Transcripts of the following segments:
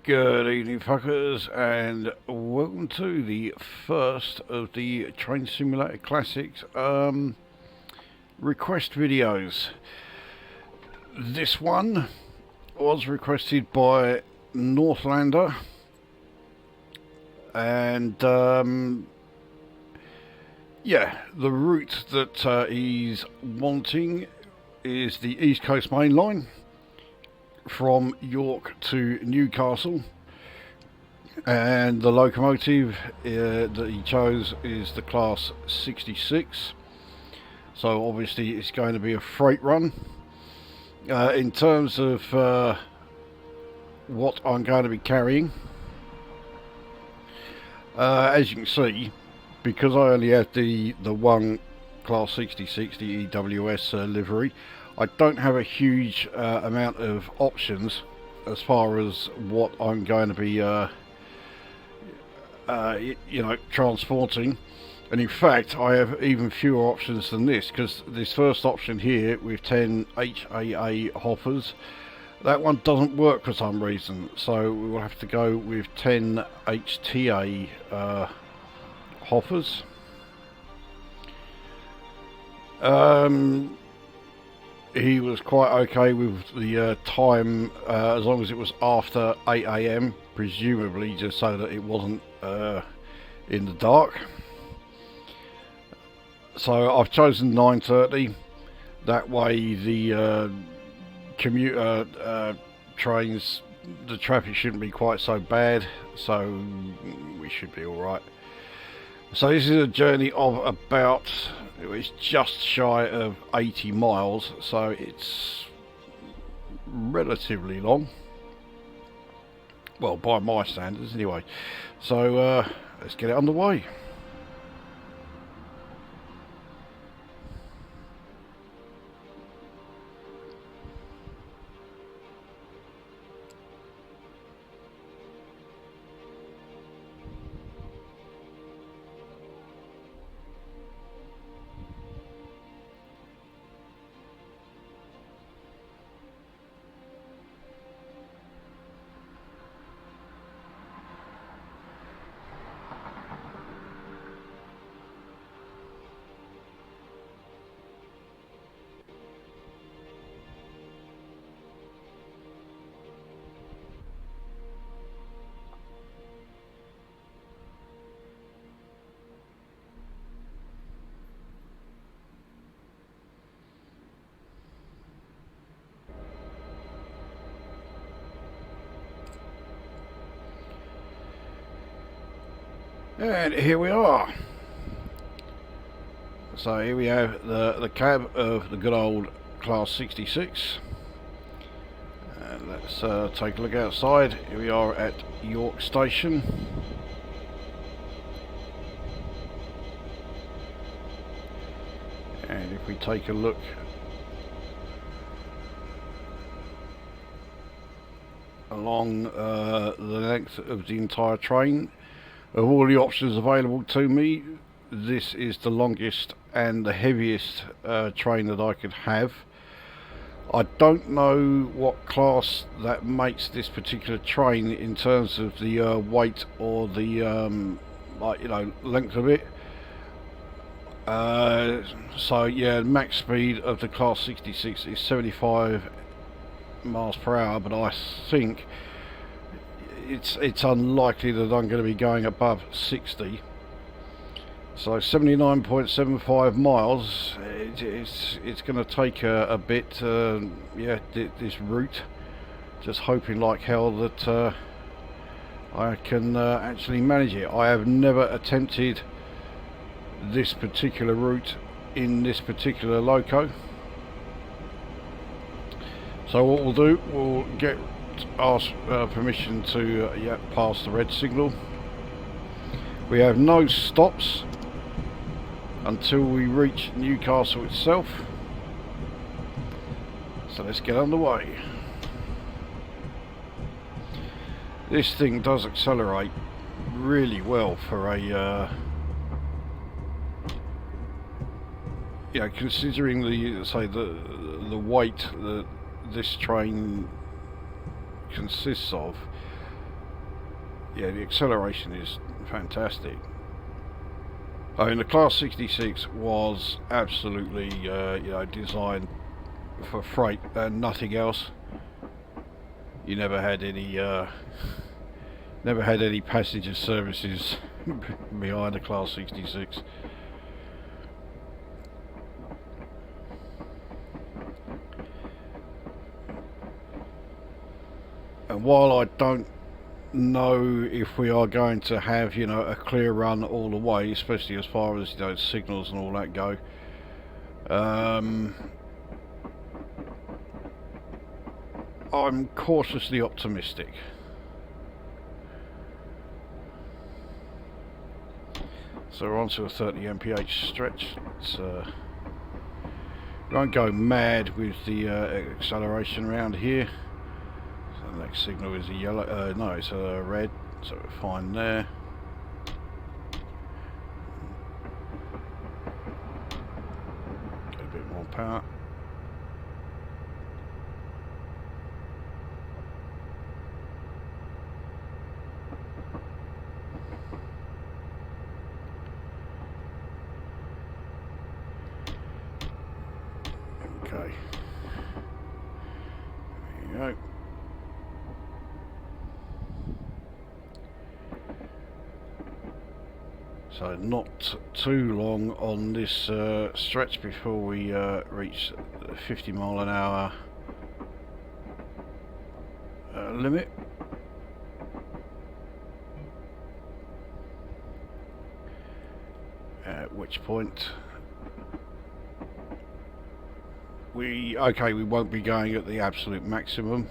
Good evening, fuckers, and welcome to the first of the Train Simulator Classics request videos. This one was requested by Northlander, and yeah, the route that he's wanting is the East Coast Main Line from York to Newcastle, and the locomotive that he chose is the class 66, so obviously it's going to be a freight run. In terms of what I'm going to be carrying, as you can see, because I only have the one class 66, the EWS livery, I don't have a huge amount of options as far as what I'm going to be, you know, transporting. And in fact, I have even fewer options than this, because this first option here with 10 HAA hoppers, that one doesn't work for some reason. So we will have to go with 10 HTA hoppers. He was quite okay with the time, as long as it was after 8 AM, presumably just so that it wasn't in the dark. So I've chosen 9:30. That way the commuter trains, the traffic shouldn't be quite so bad, so we should be alright. So this is a journey of about, it's just shy of 80 miles, so it's relatively long. Well, by my standards anyway. So let's get it underway. And here we are. So here we have the cab of the good old class 66. And let's take a look outside. Here we are at York Station. And if we take a look along the length of the entire train, of all the options available to me, this is the longest and the heaviest train that I could have. I don't know what class that makes this particular train in terms of the weight or the like, you know, length of it. So yeah, max speed of the class 66 is 75 miles per hour, but I think it's unlikely that I'm going to be going above 60. So 79.75 miles, it's going to take a bit, yeah, this route. Just hoping like hell that I can actually manage it. I have never attempted this particular route in this particular loco. So what we'll do, we'll ask permission to yeah, pass the red signal. We have no stops until we reach Newcastle itself, so let's get underway. This thing does accelerate really well for a you know, considering the, say, the weight that this train consists of. yeah, the acceleration is fantastic. I mean, the Class 66 was absolutely, you know, designed for freight and nothing else. You never had any passenger services behind the Class 66. And while I don't know if we are going to have, you know, a clear run all the way, especially as far as, you know, signals and all that go, I'm cautiously optimistic. So we're on to a 30 mph stretch. It's, won't go mad with the acceleration around here. So the next signal is a yellow, no, it's a red, so we're fine there. Get a bit more power. Okay. There you go. So not too long on this stretch before we reach the 50 mile an hour limit. At which point we won't be going at the absolute maximum.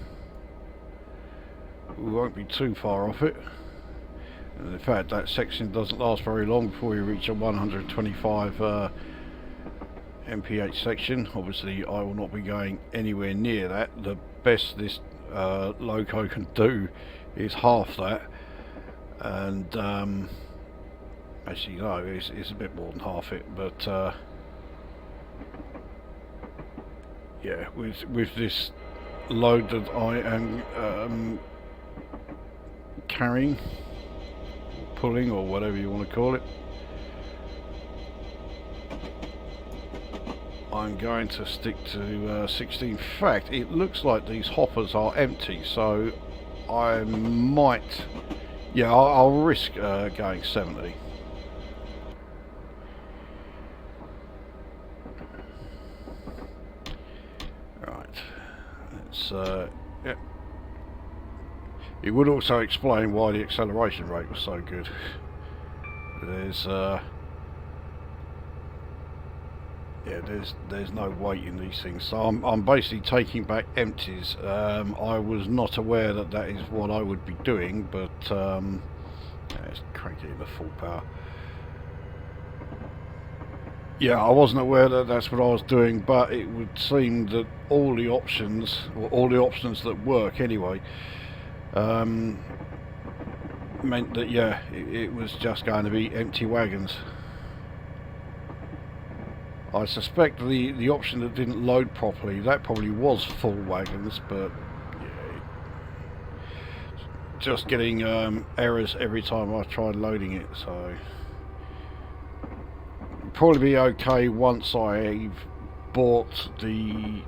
We won't be too far off it. And in fact, that section doesn't last very long before we reach a 125 mph section. Obviously, I will not be going anywhere near that. The best this loco can do is half that, and actually no, it's a bit more than half it. But yeah, with this load that I am carrying, pulling, or whatever you want to call it, I'm going to stick to 16. In fact, it looks like these hoppers are empty, so I might, yeah, I'll risk going 70. Right, let's yeah. It would also explain why the acceleration rate was so good. There's yeah, there's no weight in these things, so I'm basically taking back empties. I was not aware that that is what I would be doing, but yeah, let's crank it into full power. Yeah, I wasn't aware that that's what I was doing, but it would seem that all the options, or all the options that work anyway, meant that, yeah, it was just going to be empty wagons. I suspect the option that didn't load properly, that probably was full wagons, but yeah, just getting errors every time I tried loading it, so it'll probably be okay once I've bought the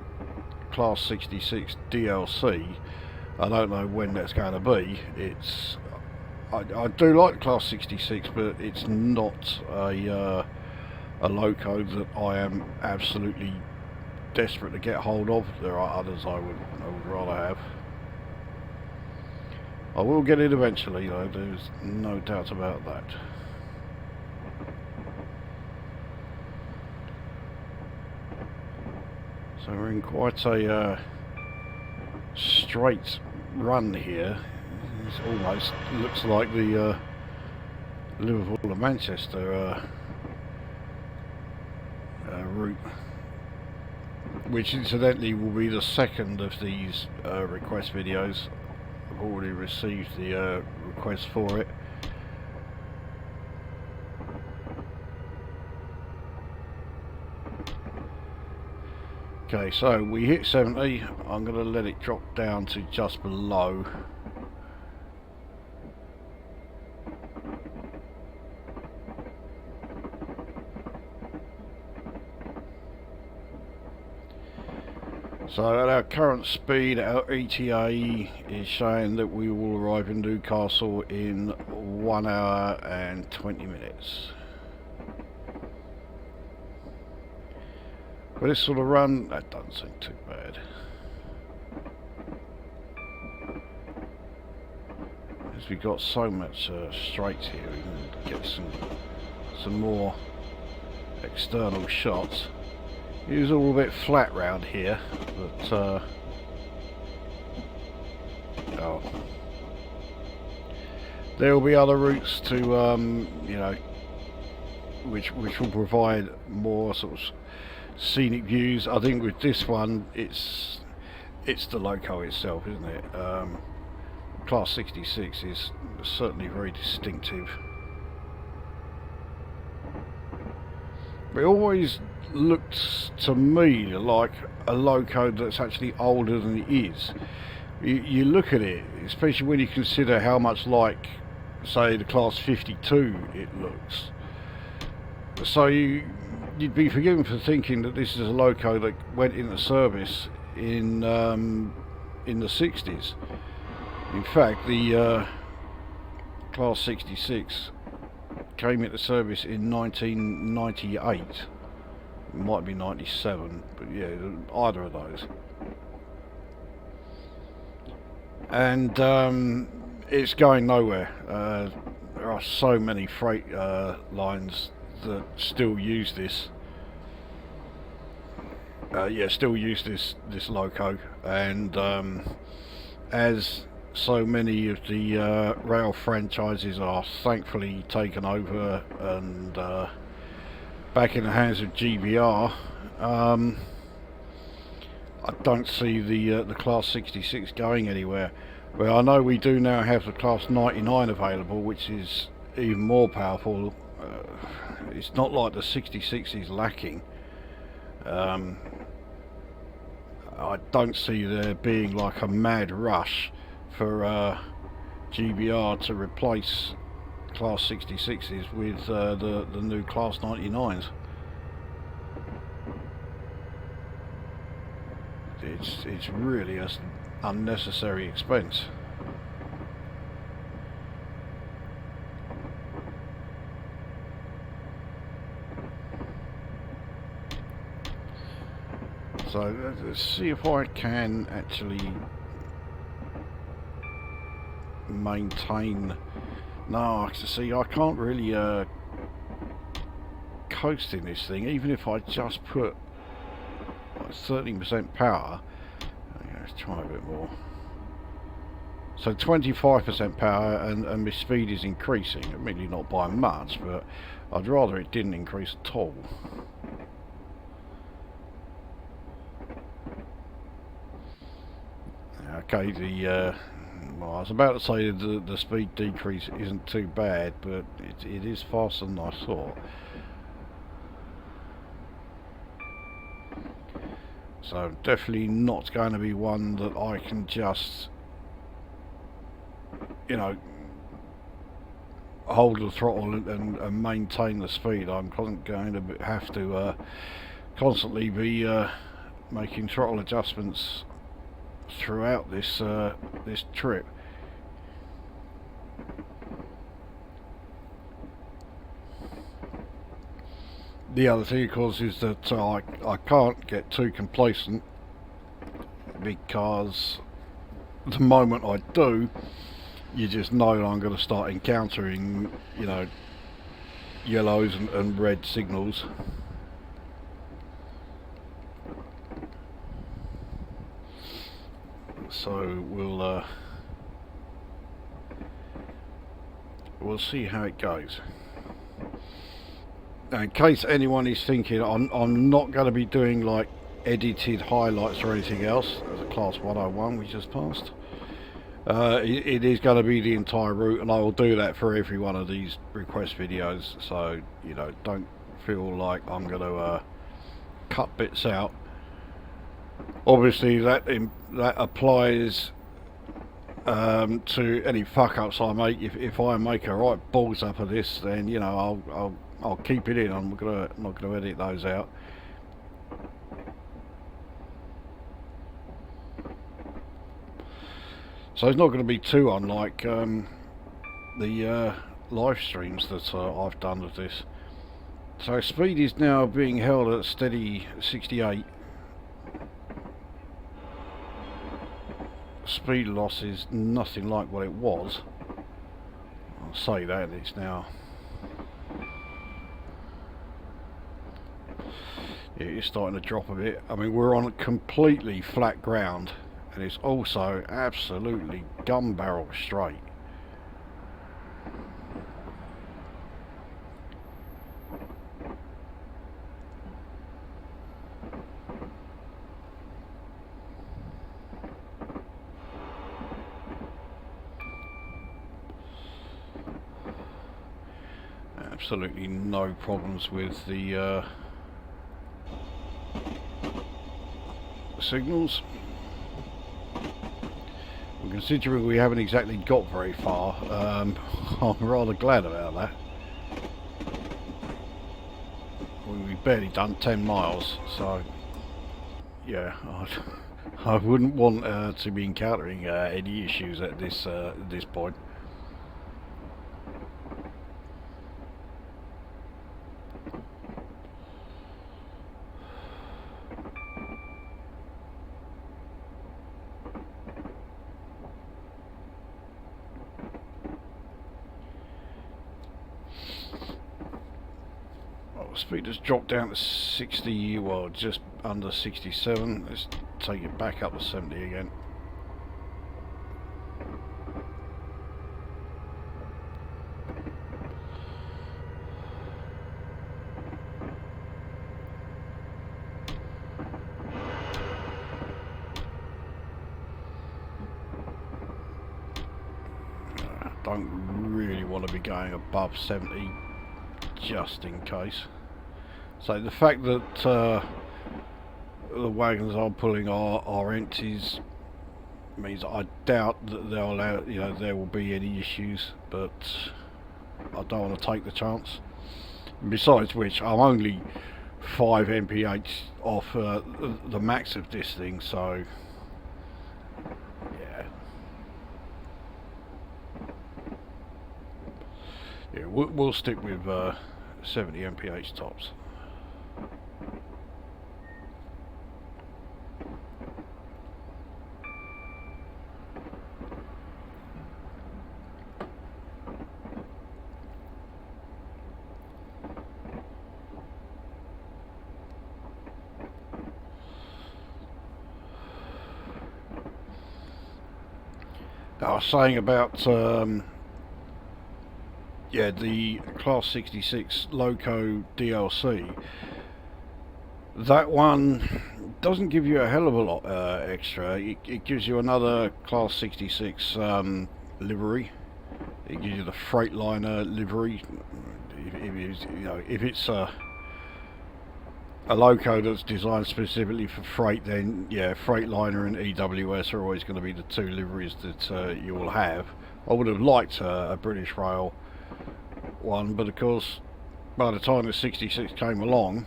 Class 66 DLC. I don't know when that's going to be. It's I do like the Class 66, but it's not a loco that I am absolutely desperate to get hold of. There are others I would rather have. I will get it eventually, though, there's no doubt about that. So we're in quite a straight run here. It almost looks like the Liverpool to Manchester route, which incidentally will be the second of these request videos. I've already received the request for it. Okay, so we hit 70. I'm going to let it drop down to just below. So at our current speed, our ETA is showing that we will arrive in Newcastle in 1 hour and 20 minutes. But this sort of run, that doesn't seem too bad. As we've got so much straights here, we can get some more external shots. It was all a bit flat round here, but oh, there will be other routes to you know, which will provide more sort of scenic views. I think with this one, it's the loco itself, isn't it? Class 66 is certainly very distinctive. It always looks to me like a loco that's actually older than it is. You look at it, especially when you consider how much like, say, the Class 52 it looks. So you'd be forgiven for thinking that this is a loco that went into service in the 60s. In fact, the Class 66 came into service in 1998. It might be 97, but yeah, either of those. And it's going nowhere. There are so many freight lines that still use this. Still use this loco, and as so many of the rail franchises are thankfully taken over and back in the hands of GBR, I don't see the Class 66 going anywhere. Well, I know we do now have the Class 99 available, which is even more powerful. It's not like the 66 is lacking. I don't see there being like a mad rush for GBR to replace Class 66s with the new Class 99s. It's really an unnecessary expense. So let's see if I can actually maintain. No, see, I can't really coast in this thing, even if I just put 13% power. Let's try a bit more. So 25% power, and my speed is increasing. Admittedly not by much, but I'd rather it didn't increase at all. Okay, well, I was about to say the speed decrease isn't too bad, but it is faster than I thought. So definitely not going to be one that I can just, you know, hold the throttle and maintain the speed. I'm going to have to constantly be making throttle adjustments throughout this this trip. The other thing, of course, is that I can't get too complacent, because the moment I do, you just know I'm going to start encountering, you know, yellows and red signals. So we'll see how it goes. Now, in case anyone is thinking, I'm not going to be doing like edited highlights or anything else. There's a Class 101 we just passed. It is going to be the entire route, and I will do that for every one of these request videos. So, you know, don't feel like I'm going to cut bits out. Obviously, that applies to any fuck ups I make. If I make a right balls up of this, then, you know, I'll keep it in. I'm not gonna edit those out. So it's not going to be too unlike the live streams that I've done of this. So speed is now being held at steady 68. Speed loss is nothing like what it was. I'll say that it's now. It is starting to drop a bit. I mean, we're on completely flat ground, and it's also absolutely gun barrel straight. Absolutely no problems with the signals. And considering we haven't exactly got very far, I'm rather glad about that. We've barely done 10 miles, so yeah, I wouldn't want to be encountering any issues at this point. Speed has dropped down to 60, well, just under 67. Let's take it back up to 70 again. Don't really want to be going above 70, just in case. So the fact that the wagons I'm pulling are empties means I doubt that they'll allow, you know, there will be any issues, but I don't want to take the chance. And besides which, I'm only 5 mph off the max of this thing, so yeah, we'll stick with 70 mph tops. I was saying about yeah, the Class 66 Loco DLC. That one doesn't give you a hell of a lot extra. It gives you another Class 66 livery. It gives you the Freightliner livery. If it's a Loco that's designed specifically for freight, then yeah, Freightliner and EWS are always going to be the two liveries that you will have. I would have liked a British Rail one, but of course by the time the 66 came along,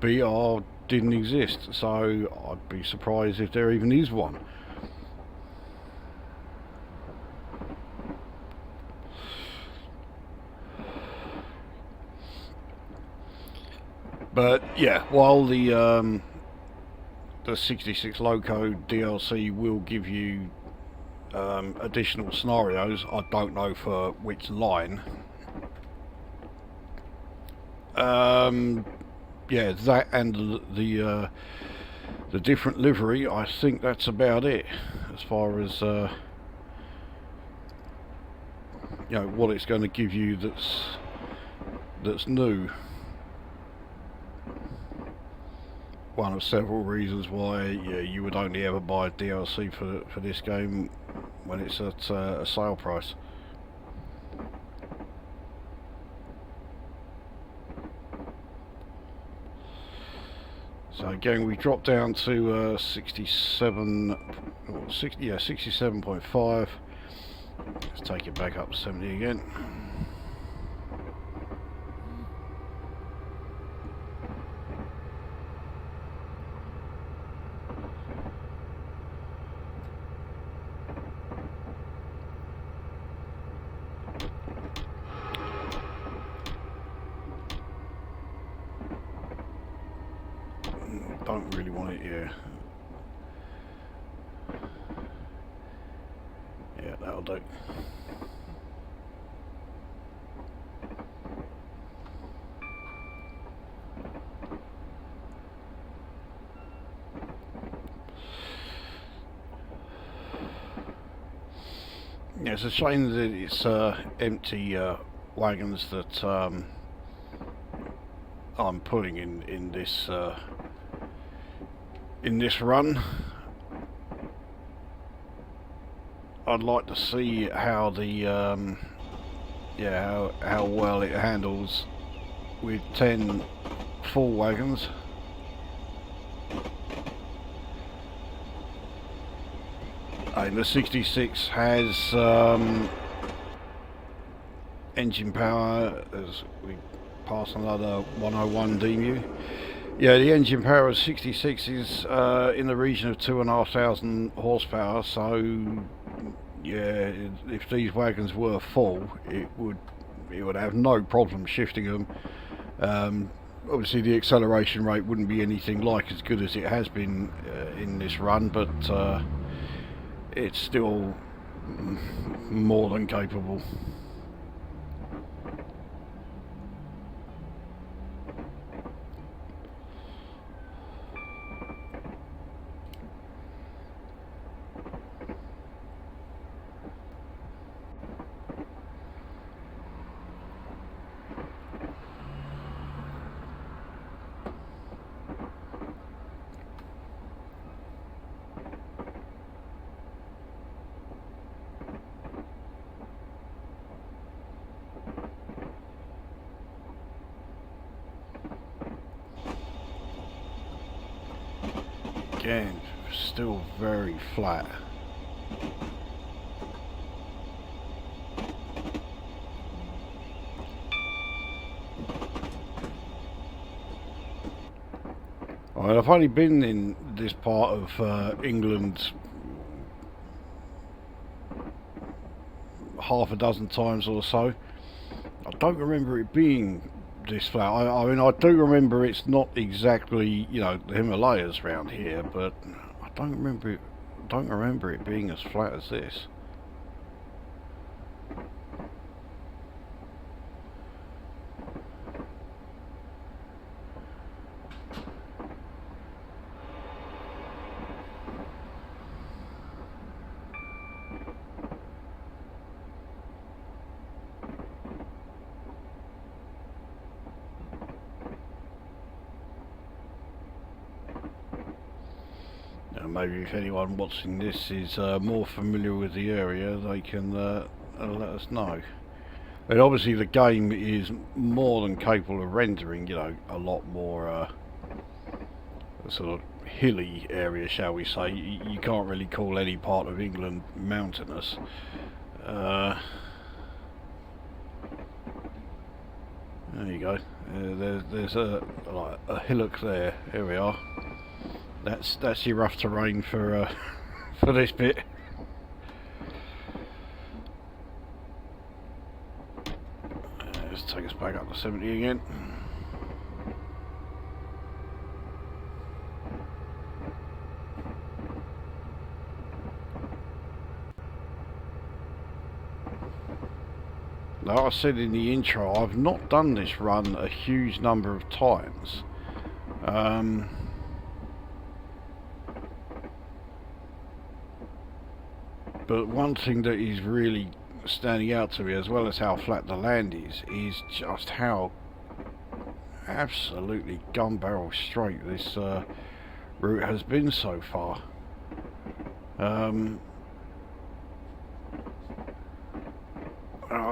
BR didn't exist, so I'd be surprised if there even is one. But yeah, while the 66 Loco DLC will give you additional scenarios, I don't know for which line. Yeah, that and the different livery, I think that's about it as far as you know, what it's going to give you that's new. One of several reasons why you would only ever buy DLC for this game when it's at a sale price. So again, we dropped down to 67.5. Let's take it back up to 70 again. don't really want it here. Yeah, that'll do. Yeah, it's a shame that it's empty wagons that I'm putting in this run. I'd like to see how the yeah, how well it handles with 10 full wagons. And the 66 has engine power, as we pass another 101 DMU. Yeah, the engine power of 66 is in the region of 2,500 horsepower, so yeah, if these wagons were full, it would have no problem shifting them. Obviously the acceleration rate wouldn't be anything like as good as it has been in this run, but it's still more than capable. Again, still very flat. Well, I've only been in this part of England half a dozen times or so. I don't remember it being this flat. I mean, I do remember it's not exactly, you know, the Himalayas around here, but I don't remember it being as flat as this. Maybe if anyone watching this is more familiar with the area, they can let us know. And obviously the game is more than capable of rendering, you know, a lot more sort of hilly area, shall we say. You can't really call any part of England mountainous. There you go. There's like a hillock there. Here we are. That's your rough terrain for this bit. Let's take us back up to 70 again. Like I said in the intro, I've not done this run a huge number of times. But one thing that is really standing out to me, as well as how flat the land is just how absolutely gun barrel straight this route has been so far. I'll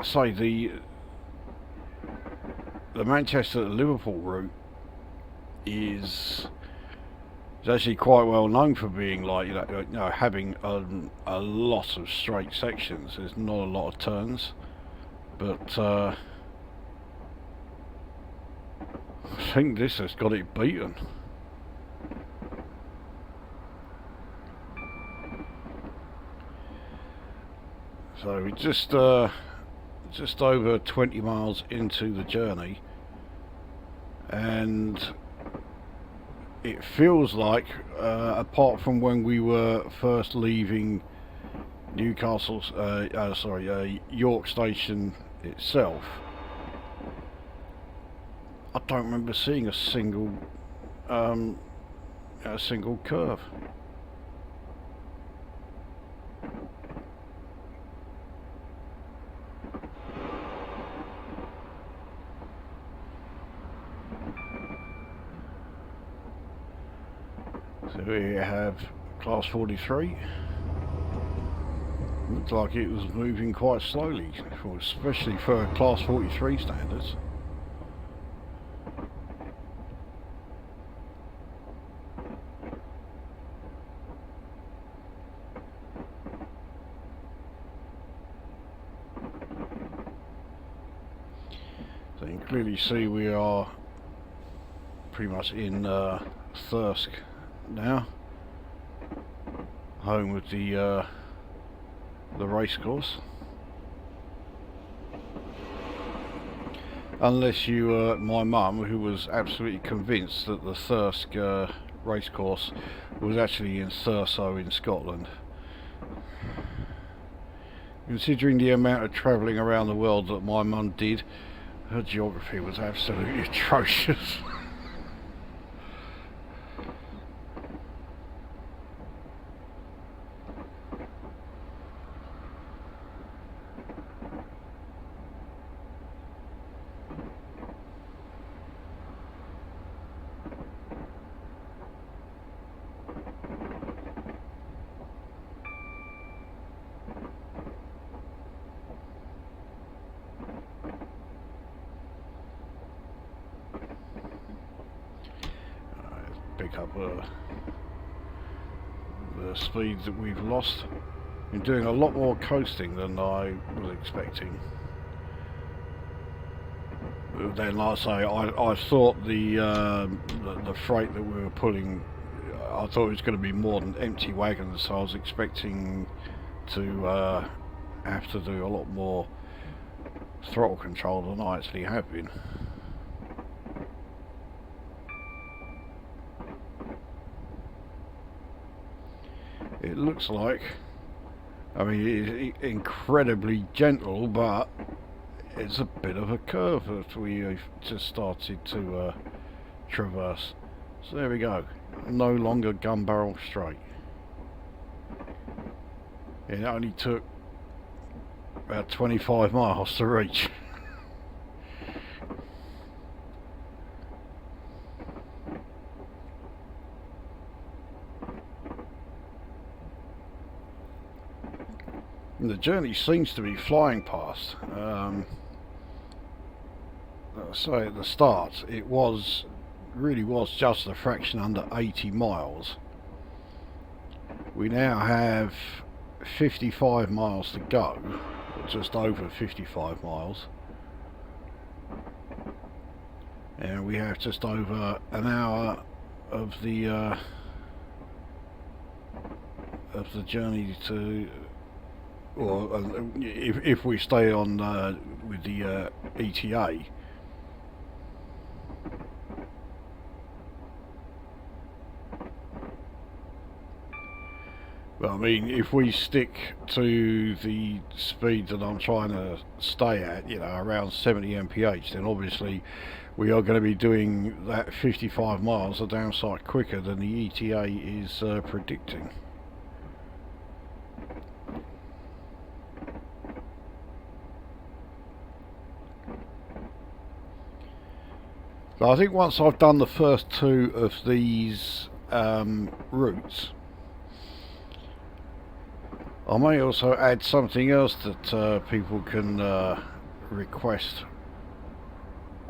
say the Manchester to Liverpool route is actually quite well known for being, like, you know, having a lot of straight sections. There's not a lot of turns, but I think this has got it beaten. So we just over 20 miles into the journey, and it feels like, apart from when we were first leaving Newcastle, York Station itself, I don't remember seeing a single curve. So we have class 43. Looks like it was moving quite slowly, especially for class 43 standards. So you can clearly see we are pretty much in Thirsk now, home of the race course. Unless you were my mum, who was absolutely convinced that the Thirsk race course was actually in Thurso in Scotland. Considering the amount of travelling around the world that my mum did, her geography was absolutely atrocious. Pick up the speed that we've lost. Been doing a lot more coasting than I was expecting. Then, like I say, I thought the freight that we were pulling, I thought it was going to be more than empty wagons, so I was expecting to have to do a lot more throttle control than I actually have been. It looks like, I mean, it's incredibly gentle, but it's a bit of a curve that we just started to traverse. So there we go, no longer gun barrel straight. It only took about 25 miles to reach. And the journey seems to be flying past. So at the start, it really was just a fraction under 80 miles. We now have 55 miles to go, or just over 55 miles, and we have just over an hour of the journey to. Or if we stay on with the ETA, well, I mean, if we stick to the speed that I'm trying to stay at, you know, around 70 mph, then obviously we are going to be doing that 55 miles a damn sight quicker than the ETA is predicting. So I think once I've done the first two of these routes, I may also add something else that people can request,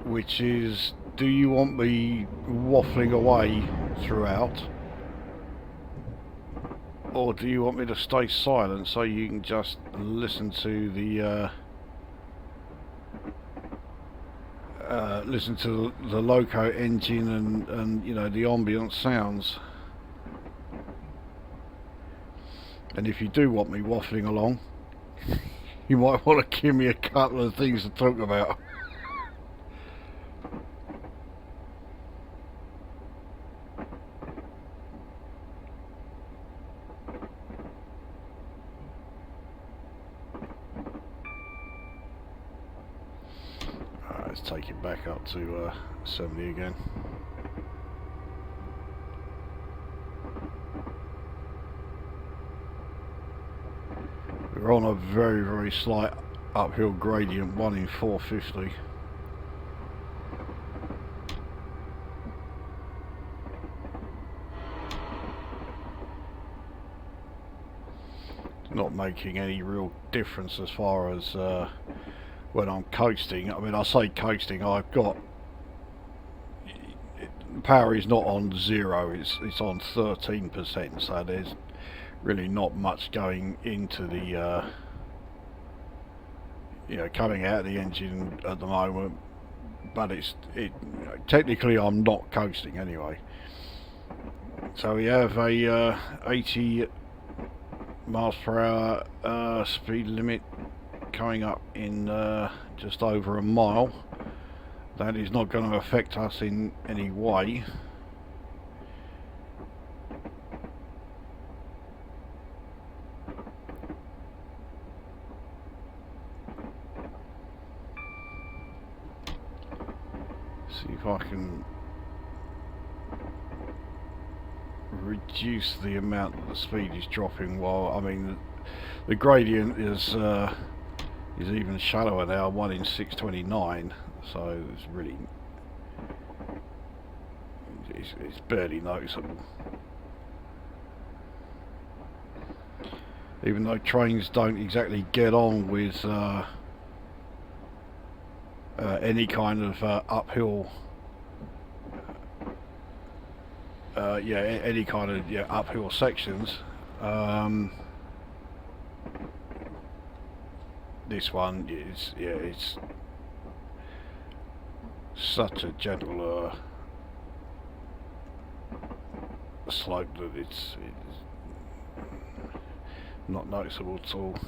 which is, do you want me waffling away throughout, or do you want me to stay silent so you can just listen to the loco engine and you know, the ambient sounds? And if you do want me waffling along, you might want to give me a couple of things to talk about. Let's take it back up to 70 again. We're on a very, very slight uphill gradient, 1 in 450. Not making any real difference as far as when I'm coasting. I mean, I say coasting, I've got power is not on 0, it's on 13%, so there's really not much going into the you know, coming out of the engine at the moment, but technically I'm not coasting anyway. So we have a 80 miles per hour speed limit coming up in just over a mile. That is not going to affect us in any way. See if I can reduce the amount that the speed is dropping. While I mean the gradient is even shallower now, 1 in 629. So it's really it's barely noticeable. Even though trains don't exactly get on with any kind of uphill, any kind of uphill sections. This one is it's such a gentle slope that it's not noticeable at all.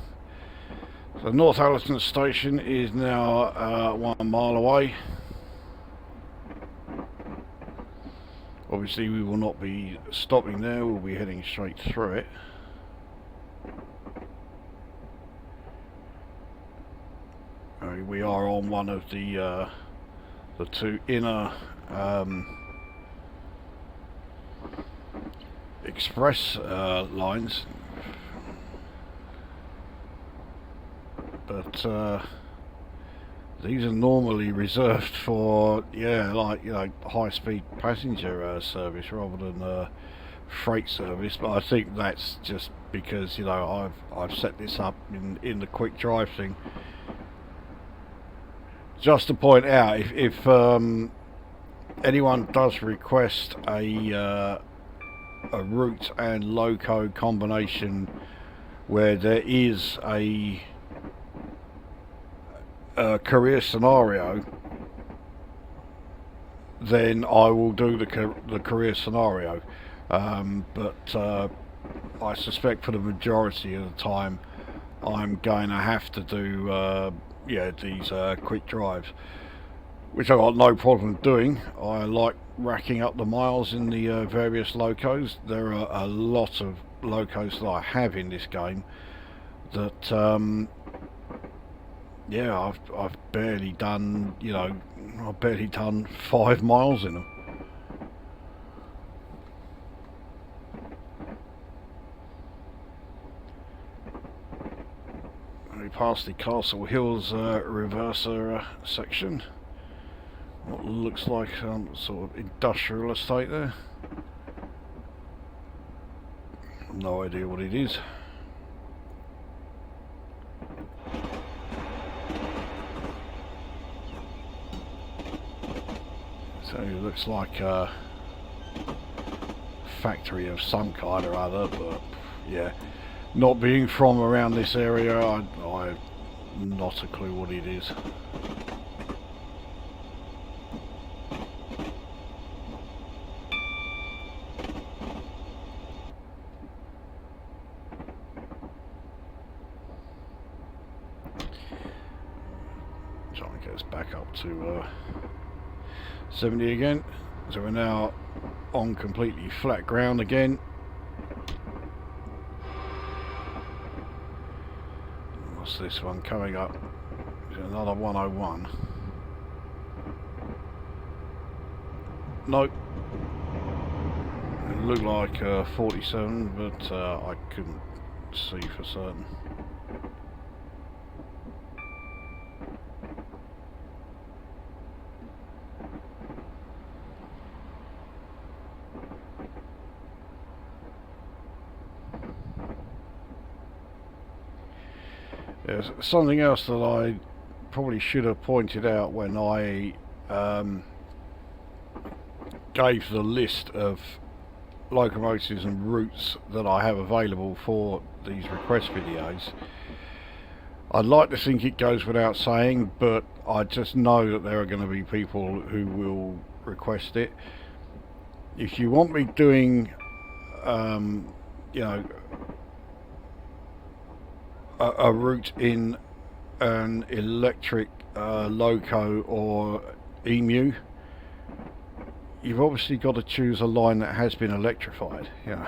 So North Allerton station is now 1 mile away. Obviously we will not be stopping there, we'll be heading straight through it. We are on one of the 2 inner express lines, but these are normally reserved for high-speed passenger service rather than freight service. But I think that's just because I've set this up in the quick drive thing. Just to point out, if anyone does request a route and loco combination where there is a career scenario, then I will do the career scenario. But I suspect for the majority of the time I'm going to have to do these quick drives, which I've got no problem doing. I like racking up the miles in the various locos. There are a lot of locos that I have in this game that I've barely done, I've barely done 5 miles in them. We passed the Castle Hills reverser section. What looks like sort of industrial estate there. No idea what it is. So it looks like a factory of some kind or other, but yeah, not being from around this area, I have not a clue what it is. Trying to get us back up to 70 again. So we're now on completely flat ground again. What's this one coming up? Is it another 101? Nope. It looked like 47, but I couldn't see for certain. There's something else that I probably should have pointed out when I gave the list of locomotives and routes that I have available for these request videos. I'd like to think it goes without saying, but I just know that there are going to be people who will request it. If you want me doing you know, a route in an electric loco or emu, you've obviously got to choose a line that has been electrified, you know.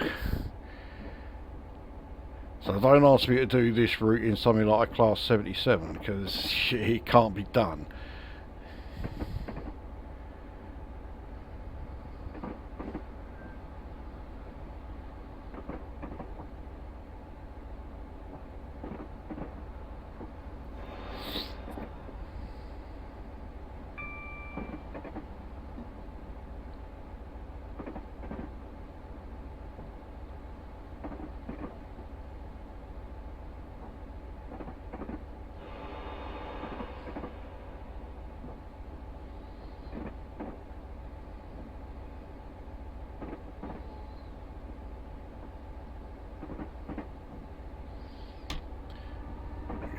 So don't ask me to do this route in something like a class 77, because it can't be done.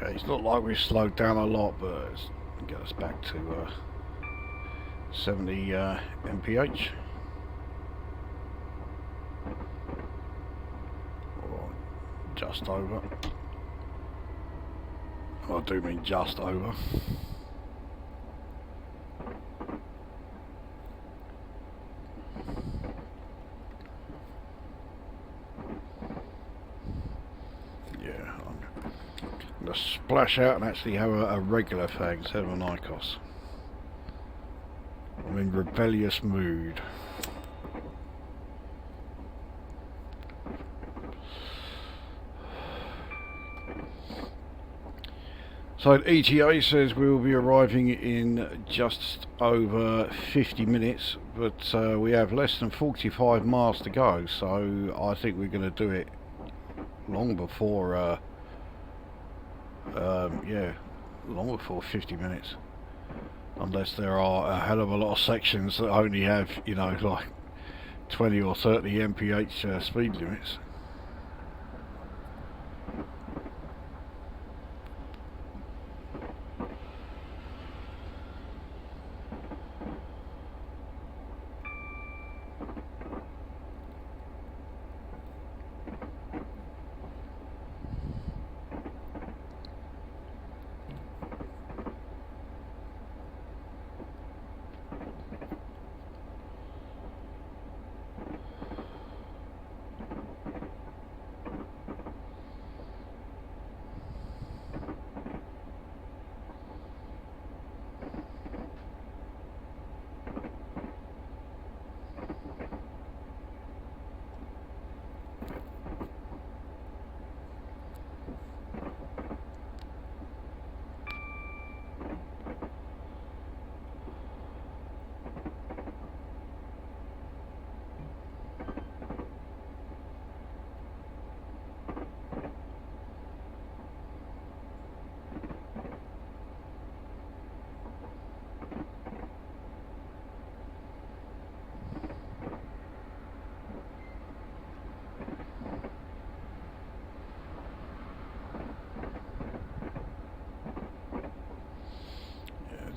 It's not like we've slowed down a lot, but it's get us back to 70 mph. Or just over. I do mean just over. Splash out and actually have a regular fag instead of an ICOS. I'm in rebellious mood. So ETA says we'll be arriving in just over 50 minutes, but we have less than 45 miles to go, so I think we're going to do it long before yeah, long before 50 minutes, unless there are a hell of a lot of sections that only have, you know, like 20 or 30 mph speed limits.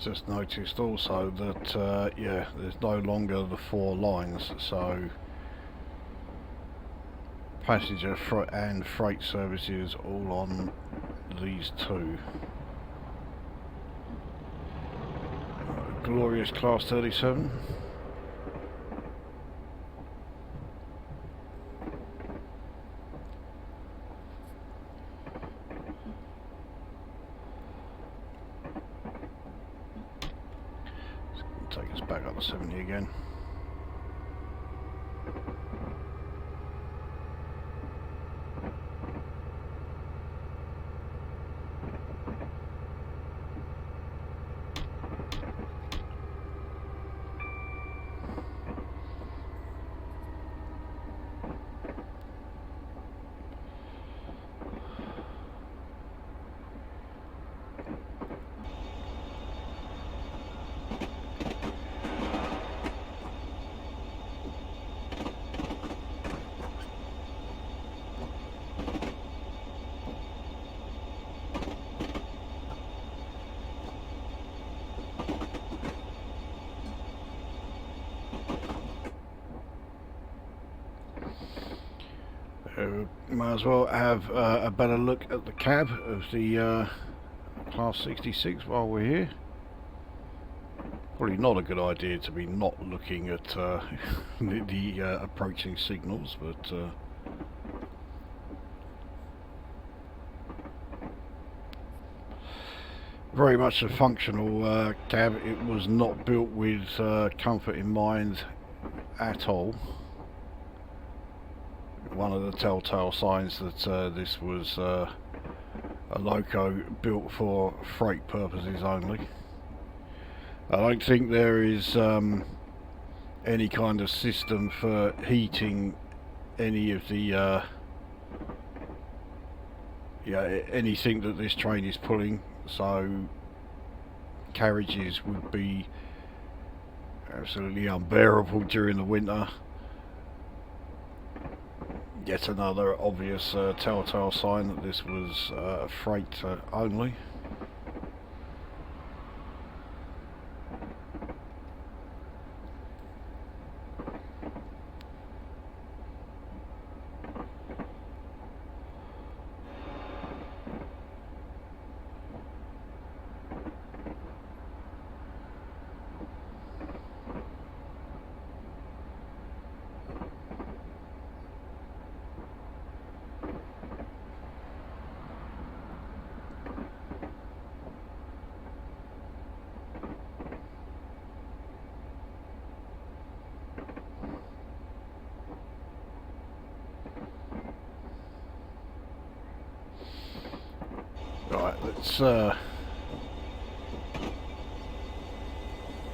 Just noticed also that yeah, there's no longer the 4 lines, so passenger and freight services all on these 2. Glorious class 37. Take us back up to 70 again. Might as well have a better look at the cab of the Class 66 while we're here. Probably not a good idea to be not looking at the approaching signals, but very much a functional cab. It was not built with comfort in mind at all. One of the telltale signs that this was a loco built for freight purposes only. I don't think there is any kind of system for heating any of the anything that this train is pulling, so carriages would be absolutely unbearable during the winter. Yet another obvious telltale sign that this was freight only. Right, let's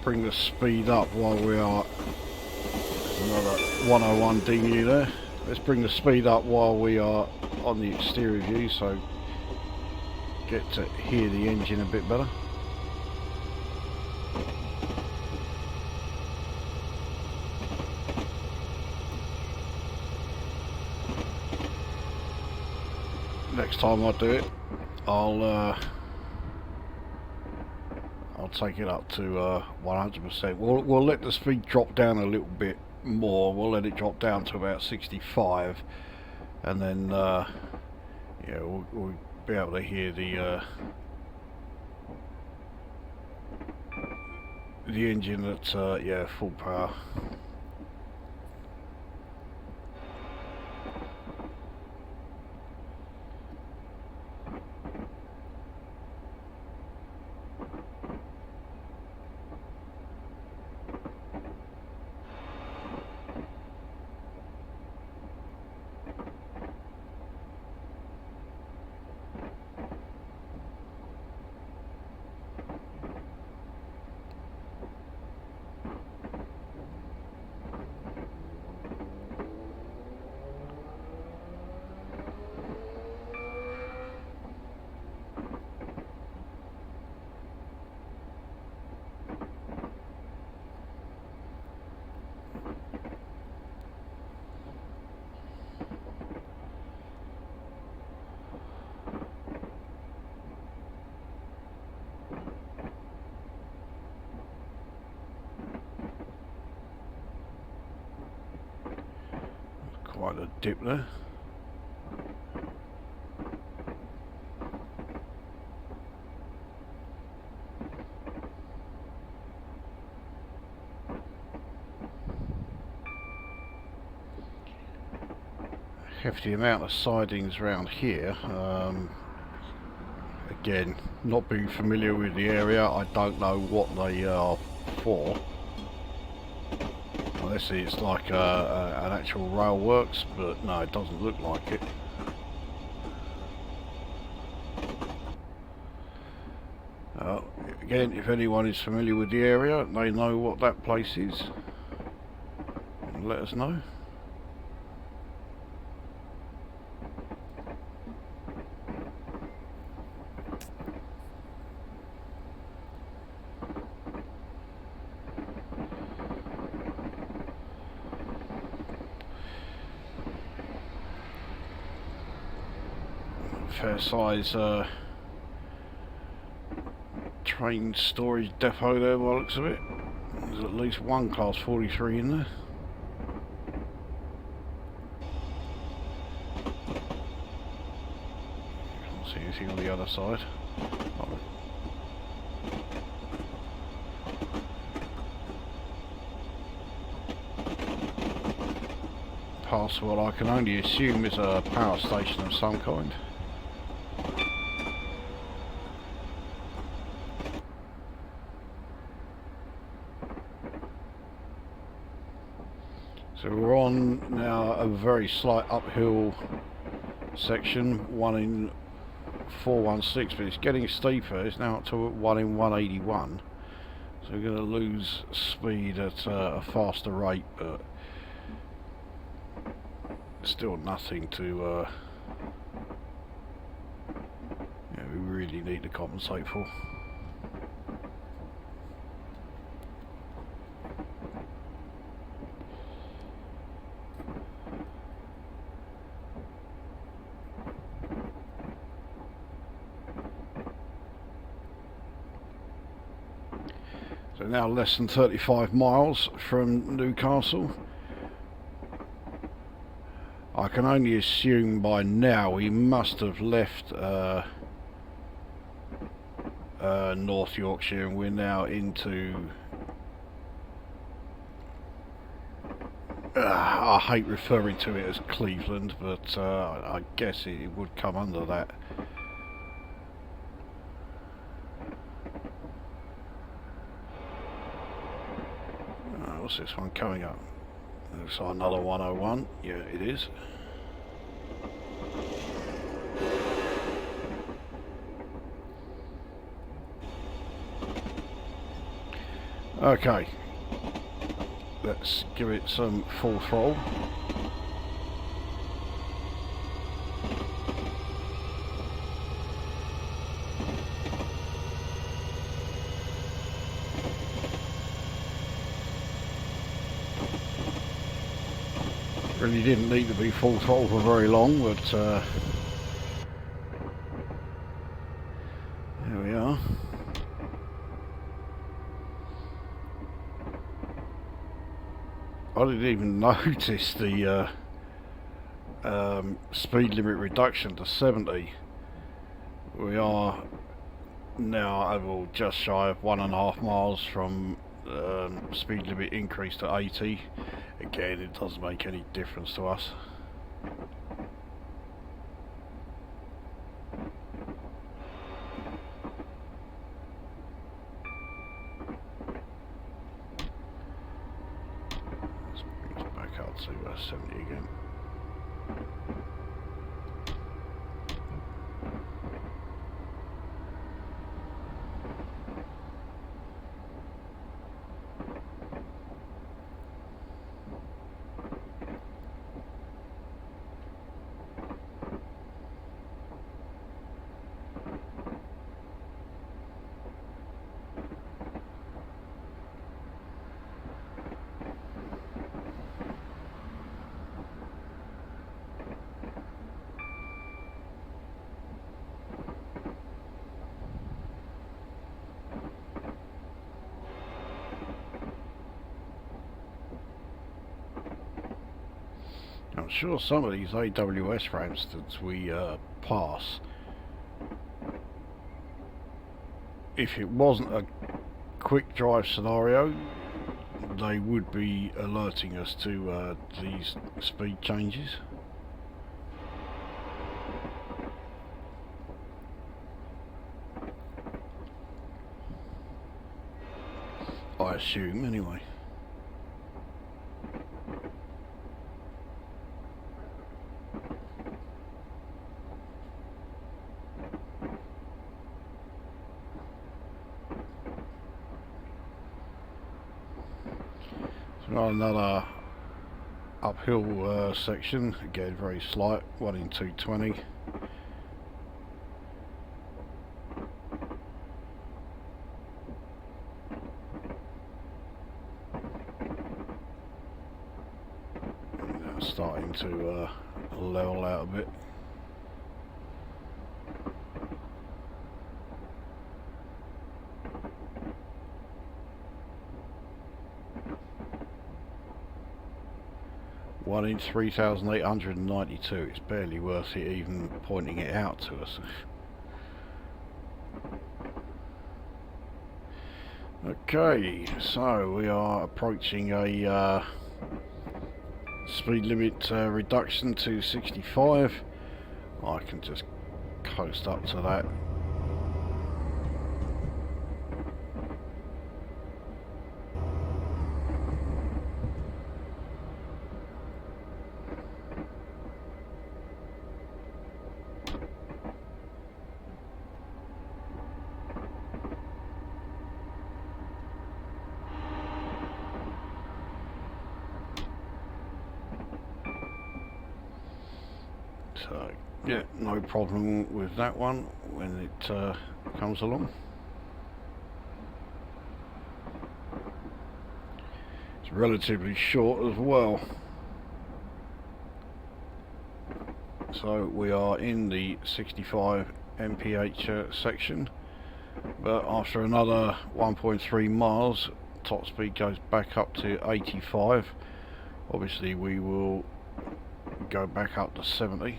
bring the speed up while we are. Another 101 dinghy there. Let's bring the speed up while we are on the exterior view, so get to hear the engine a bit better. Next time I do it, I'll take it up to 100%. We'll let the speed drop down a little bit more. We'll let it drop down to about 65, and then yeah, we'll be able to hear the engine at yeah, full power. Quite a dip there. Hefty amount of sidings around here. Again, not being familiar with the area, I don't know what they are for. Unless it's like an actual rail works, but no, it doesn't look like it. Again, if anyone is familiar with the area, they know what that place is, let us know. Fair size train storage depot there by the looks of it. There's at least one Class 43 in there. anything on the other side. Oh. Past what I can only assume is a power station of some kind. So we're on now a very slight uphill section, 1 in 416, but it's getting steeper. It's now up to 1 in 181. So we're going to lose speed at a faster rate, but still nothing to we really need to compensate for. So now less than 35 miles from Newcastle. I can only assume by now we must have left North Yorkshire and we're now into I hate referring to it as Cleveland, but I guess it would come under that. What's this one coming up? Looks like another 101. Yeah, it is. Okay, let's give it some full throttle. Really didn't need to be full throttle for very long, but there we are. I didn't even notice the speed limit reduction to 70. We are now just shy of 1.5 miles from speed limit increase to 80. Again, it doesn't make any difference to us. Let's bring it back up to 70 again. I'm sure some of these AWS ramps that we pass, if it wasn't a quick drive scenario, they would be alerting us to these speed changes. I assume, anyway. Another uphill section, again very slight, 1 in 220. Now starting to level out a bit. One in 3,892. It's barely worth it even pointing it out to us. Okay, so we are approaching a speed limit reduction to 65. I can just coast up to that. So, yeah, no problem with that one when it comes along. It's relatively short as well. So we are in the 65 mph section, but after another 1.3 miles, top speed goes back up to 85. Obviously we will go back up to 70.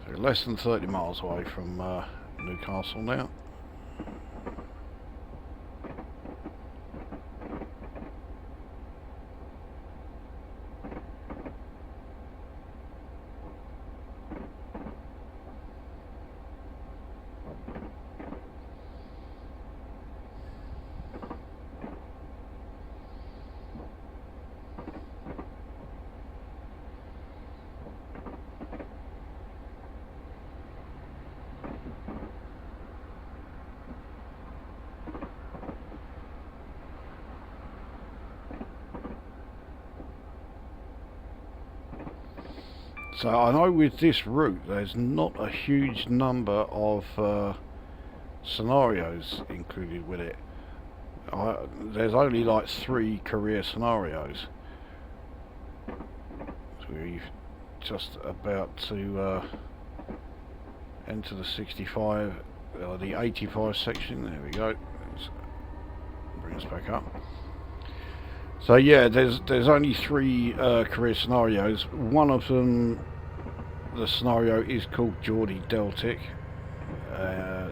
So less than 30 miles away from Newcastle now. So I know with this route there's not a huge number of scenarios included with it. There's only like 3 career scenarios. So we're just about to enter the 65, the 85 section. There we go. Let's bring us back up. So yeah, there's only 3 career scenarios. One of them, the scenario is called Geordie Deltic.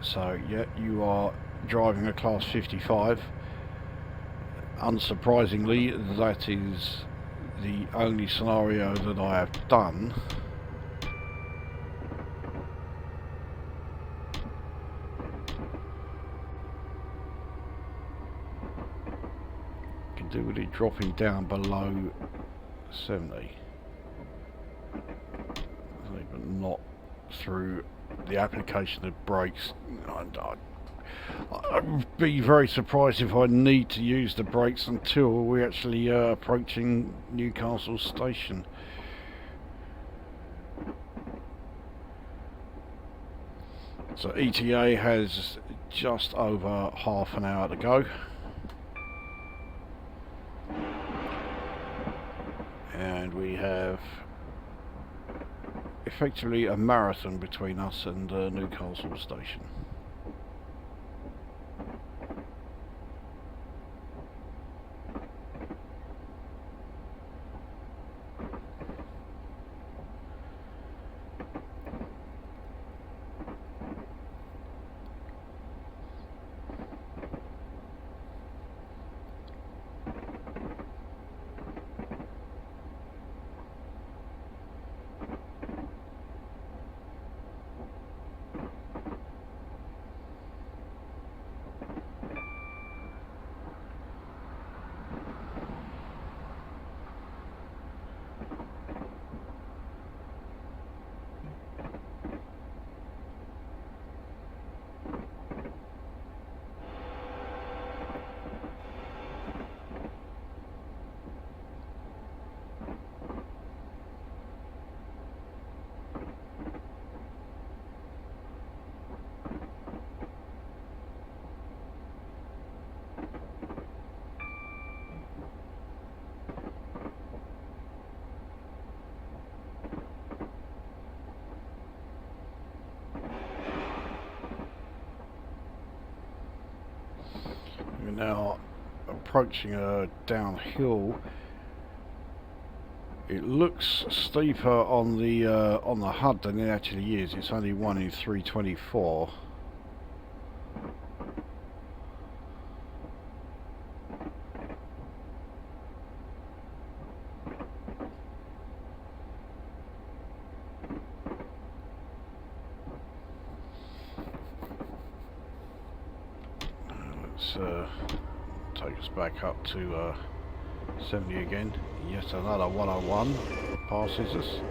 So yeah, you are driving a class 55. Unsurprisingly, that is the only scenario that I have done. Can do with it dropping down below 70, but not through the application of brakes. I'd be very surprised if I need to use the brakes until we're actually approaching Newcastle station. So ETA has just over half an hour to go. And we have effectively a marathon between us and Newcastle station. We're now approaching a downhill It looks steeper on the HUD than it actually is. It's only 1 in 324. Let's take us back up to 70 again. Yet another 101 passes us.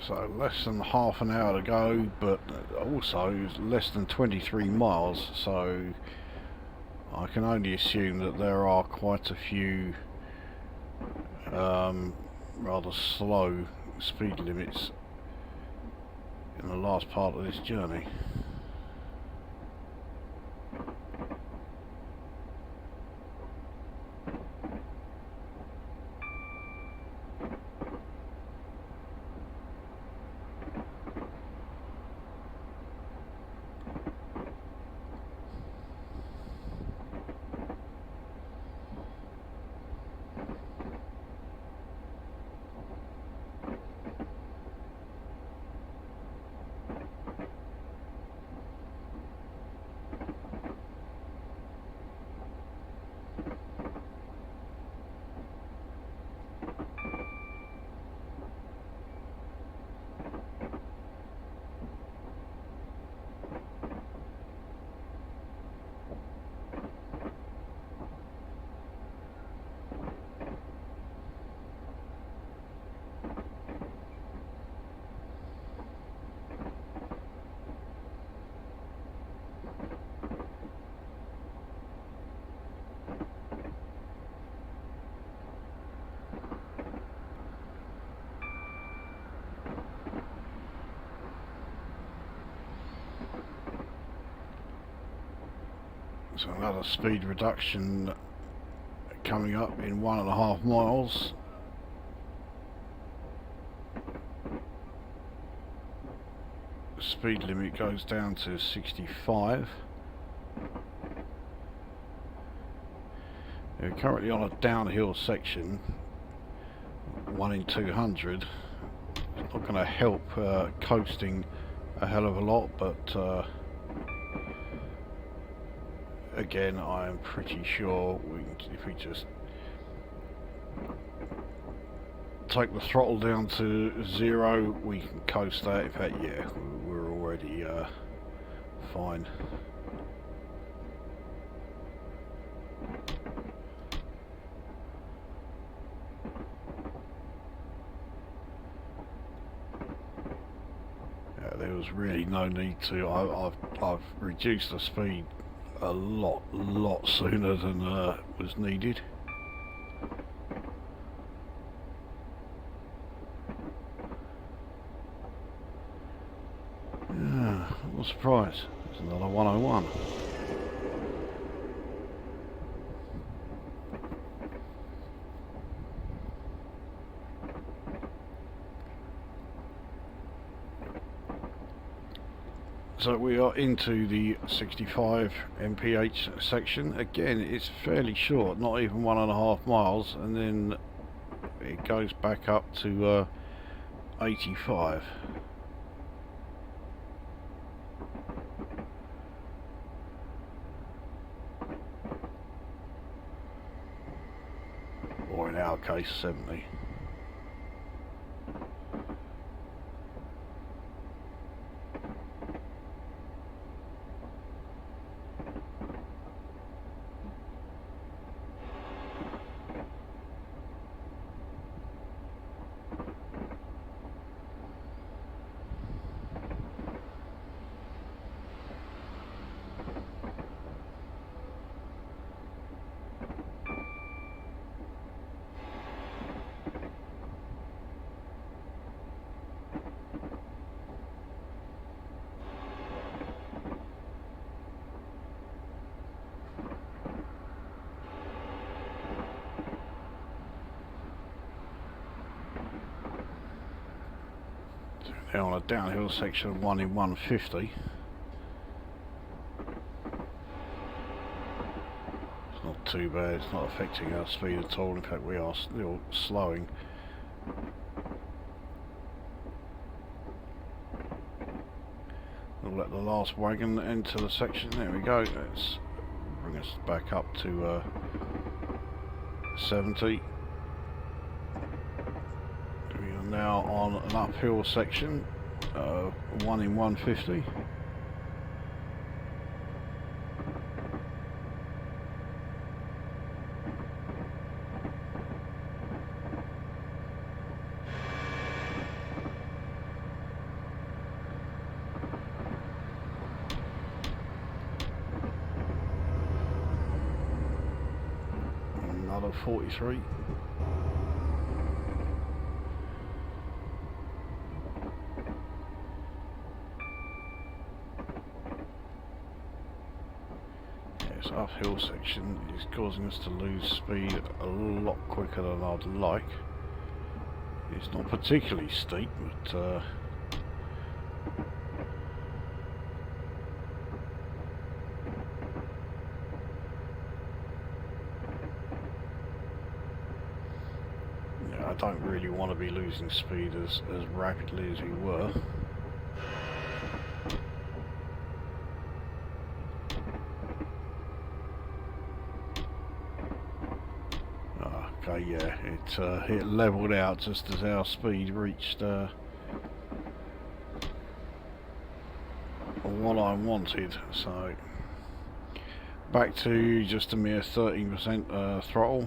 So less than half an hour to go, but also less than 23 miles, so I can only assume that there are quite a few rather slow speed limits in the last part of this journey. So another speed reduction coming up in 1.5 miles. The speed limit goes down to 65. We're currently on a downhill section, 1 in 200. It's not going to help coasting a hell of a lot, but again, I am pretty sure if we just take the throttle down to 0, we can coast that. In fact, yeah, we're already fine. Yeah, there was really no need to. I've reduced the speed a lot sooner than was needed. Yeah, I'm not surprised. There's another 101. So we are into the 65 mph section. Again, it's fairly short, not even 1.5 miles, and then it goes back up to 85. Or in our case, 70. Now on a downhill section of 1 in 150. It's not too bad, it's not affecting our speed at all. In fact, we are still slowing. We'll let the last wagon enter the section. There we go. Let's bring us back up to 70. We are now on an uphill section, 1 in 150. Another 43. This uphill section is causing us to lose speed a lot quicker than I'd like. It's not particularly steep, but I don't really want to be losing speed as rapidly as we were. Okay, yeah, it levelled out just as our speed reached what I wanted, so back to just a mere 13% throttle.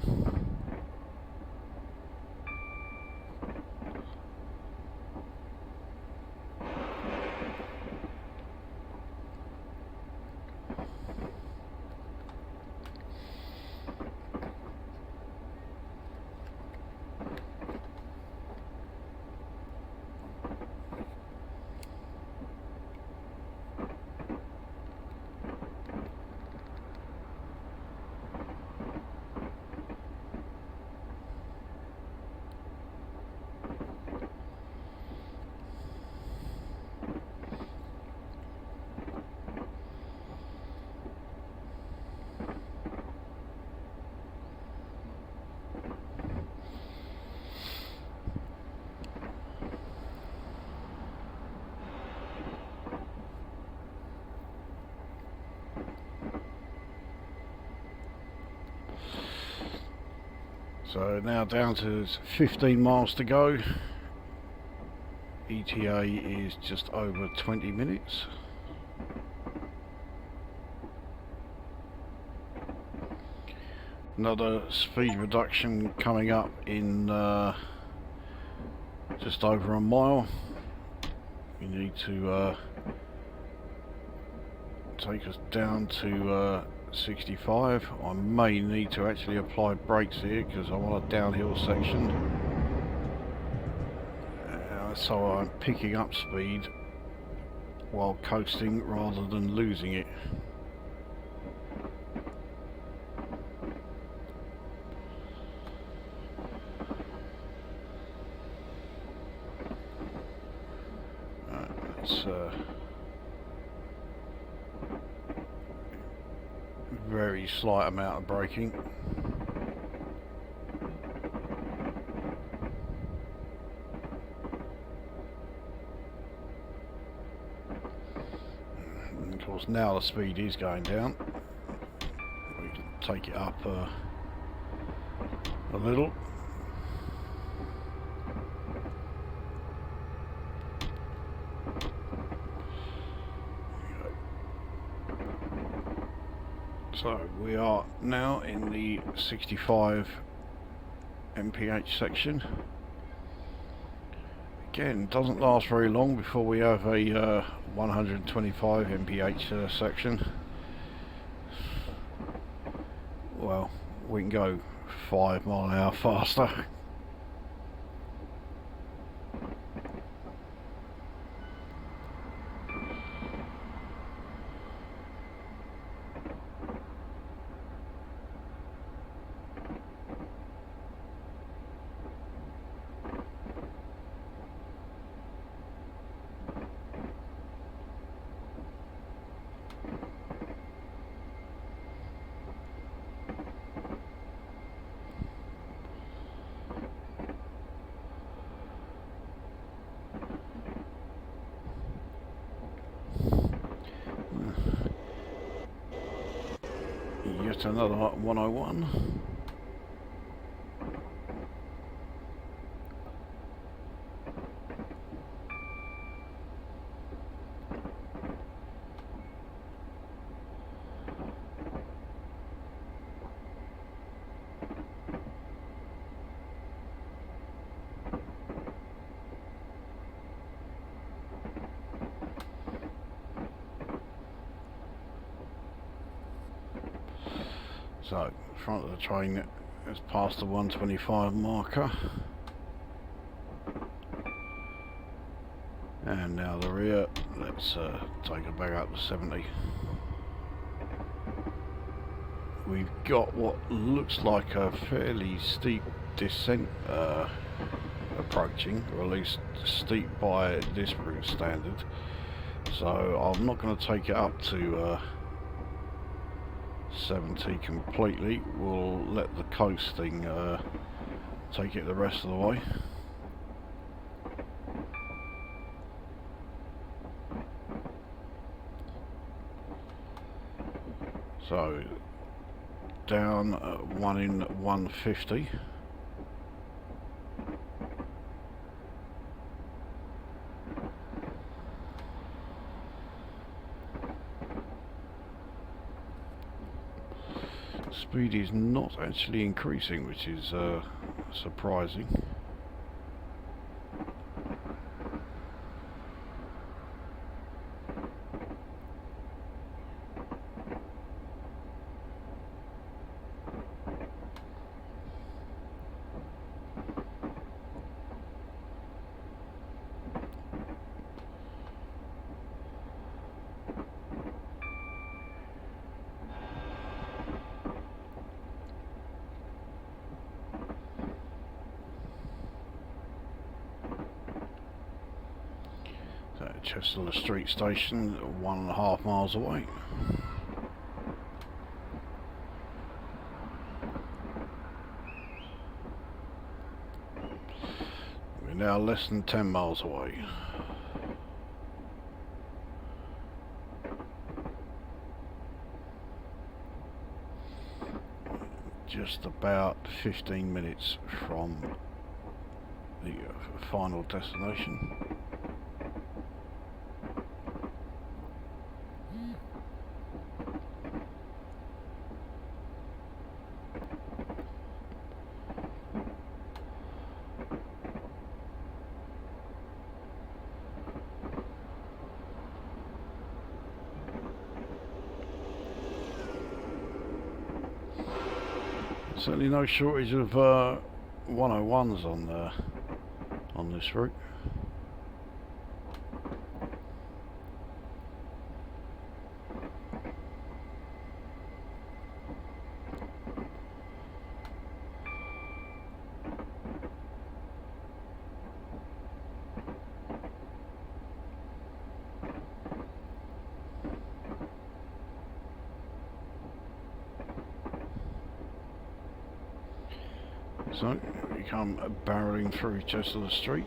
So now down to 15 miles to go. ETA is just over 20 minutes. Another speed reduction coming up in just over a mile. We need to take us down to 65. I may need to actually apply brakes here because I'm on a downhill section, so I'm picking up speed while coasting rather than losing it. That's very slight amount of braking. And of course now the speed is going down. We can take it up a little. So we are now in the 65 mph section. Again, doesn't last very long before we have a 125 mph section. Well, we can go 5 miles an hour faster. set another 101. So, front of the train has passed the 125 marker. And now the rear, let's take it back up to 70. We've got what looks like a fairly steep descent approaching, or at least steep by this route standard. So I'm not going to take it up to 70 completely. We'll let the coasting take it the rest of the way. So down 1 in 150. Speed is not actually increasing, which is surprising. Chester Street Station, 1.5 miles away. We're now less than 10 miles away. Just about 15 minutes from the final destination. Certainly no shortage of 101s on this route. So we come barreling through Chester Street.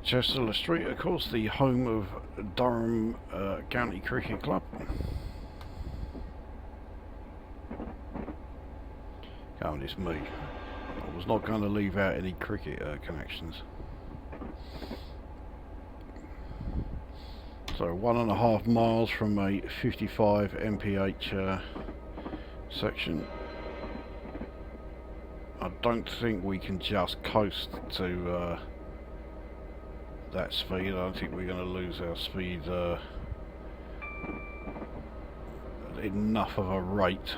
Chester Street, of course, the home of Durham County Cricket Club. Oh, and it's me. I was not going to leave out any cricket connections. So 1.5 miles from a 55 mph section. I don't think we can just coast to that speed. I don't think we're going to lose our speed enough of a rate.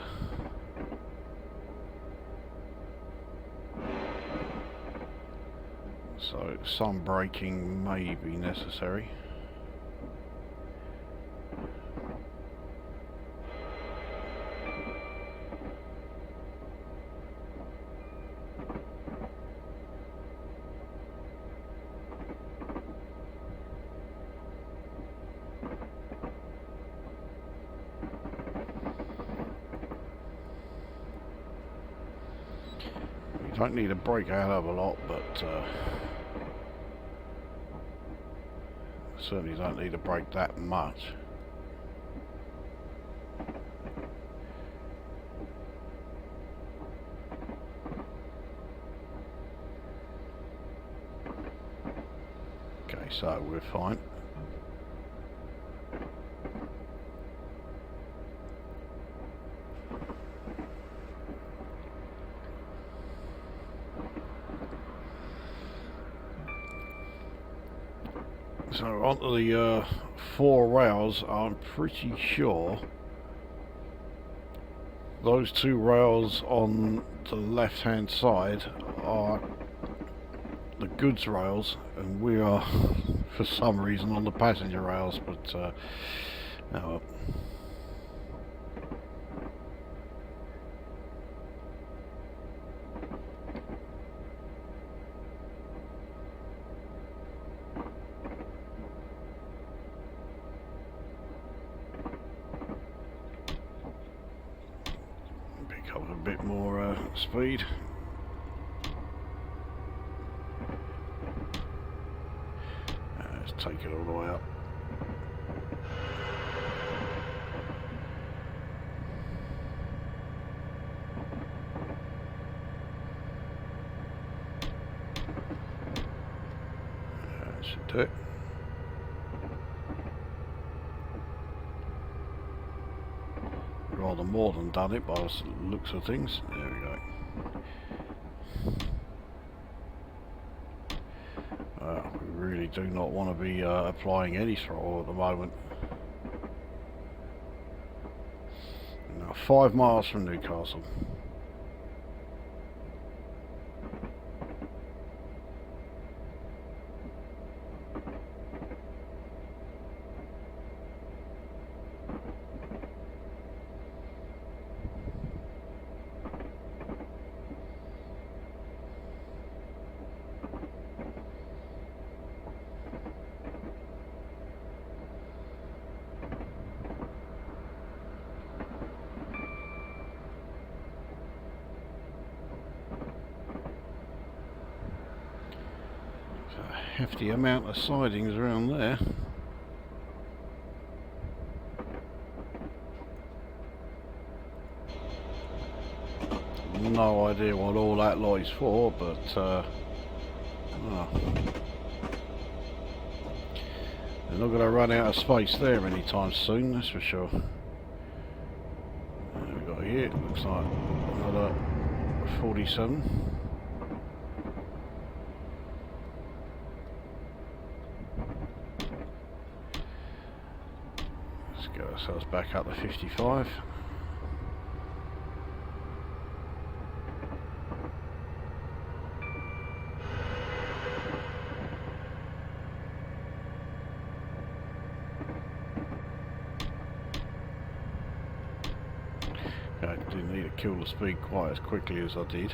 So some braking may be necessary. You don't need to brake a hell of a lot, but certainly don't need to brake that much. Okay, so we're fine. So onto the 4 rails. I'm pretty sure those 2 rails on the left hand side are the goods rails, and we are for some reason on the passenger rails, but oh well. Pick up a bit more speed. Let's take it all the way up. That should do it. Rather more than done it by the looks of things. There we go. We really do not want to be applying any throttle at the moment. Now 5 miles from Newcastle. Hefty amount of sidings around there. No idea what all that lot is for, but oh. They're not going to run out of space there anytime soon, that's for sure. We've got here, looks like another 47. Get ourselves back up to 55. I didn't need to kill the speed quite as quickly as I did.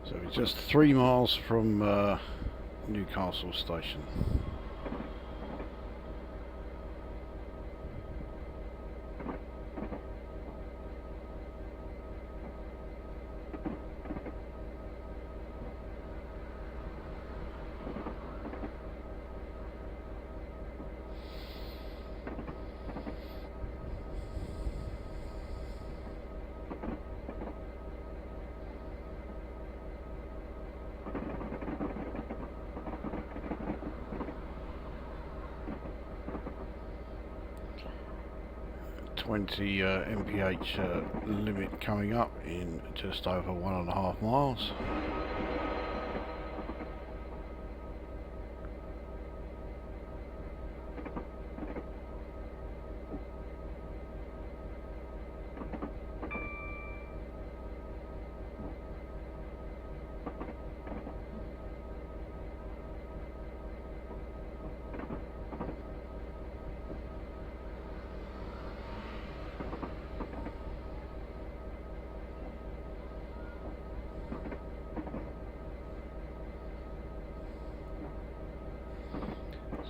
So we're just 3 miles from Newcastle station. mph limit coming up in just over 1.5 miles.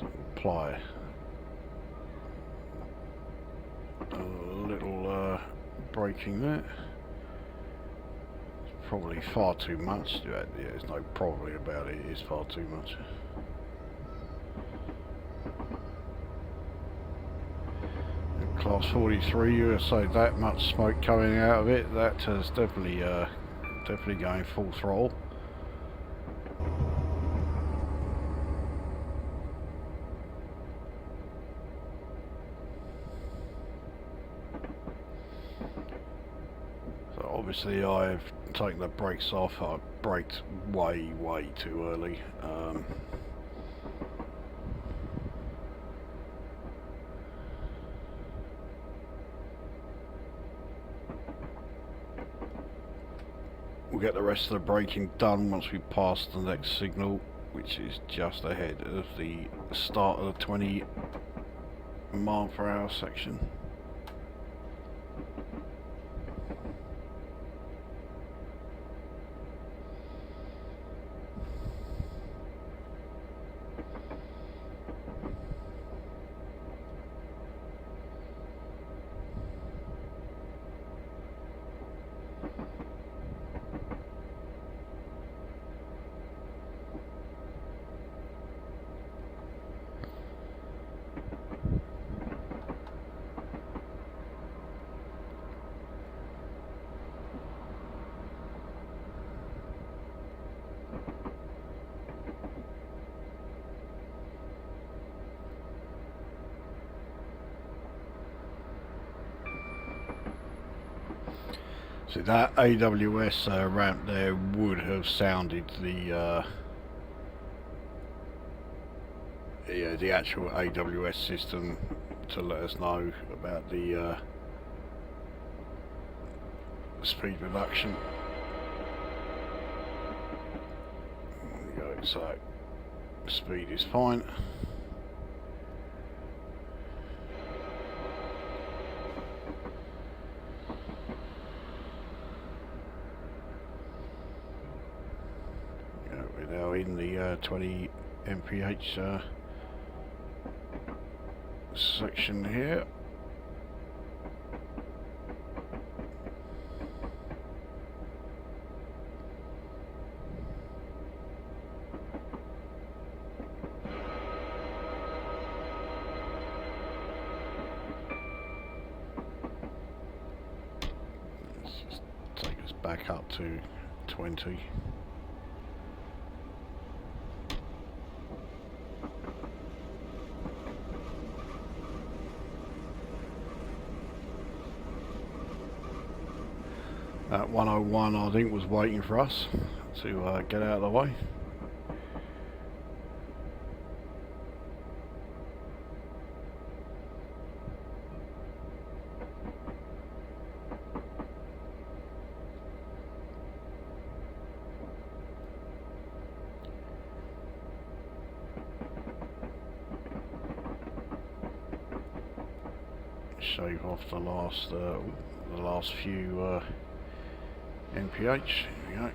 apply a little braking there. It's probably far too much. Yeah, there's no probably about it. It is far too much. Class 43, you say that much smoke coming out of it, that is definitely going full throttle. So obviously I've taken the brakes off. I braked way too early. We'll get the rest of the braking done once we pass the next signal, which is just ahead of the start of the 20 mph section. So that AWS ramp there would have sounded the actual AWS system to let us know about the speed reduction. There we go, so speed is fine. We're now in the 20 mph section here. Let's just take us back up to 20. That 101 I think was waiting for us to get out of the way. Shave off the last few NPH. Here we go.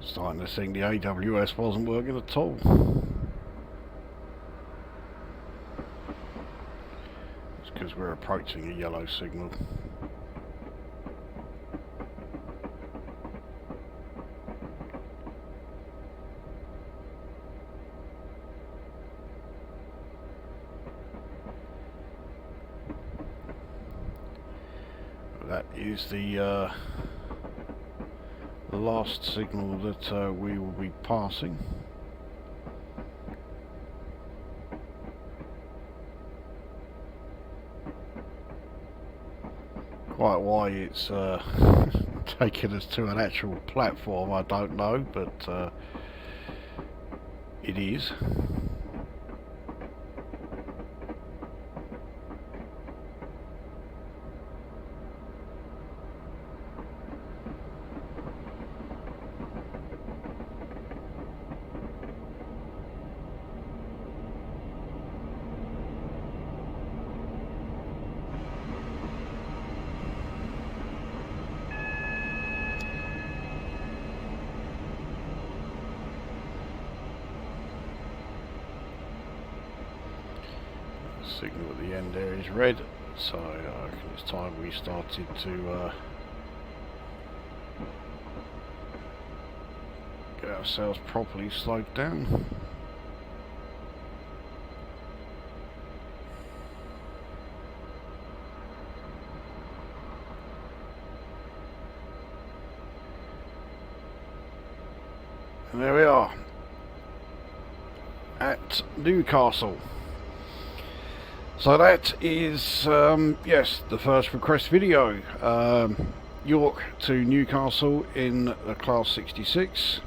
Starting to think the AWS wasn't working at all. It's because we're approaching a yellow signal. That is the last signal that we will be passing. Quite why it's taken us to an actual platform, I don't know, but it is. Signal at the end there is red, so I reckon it's time we started to get ourselves properly slowed down. And there we are at Newcastle. So that is, yes, the first request video. York to Newcastle in the Class 66.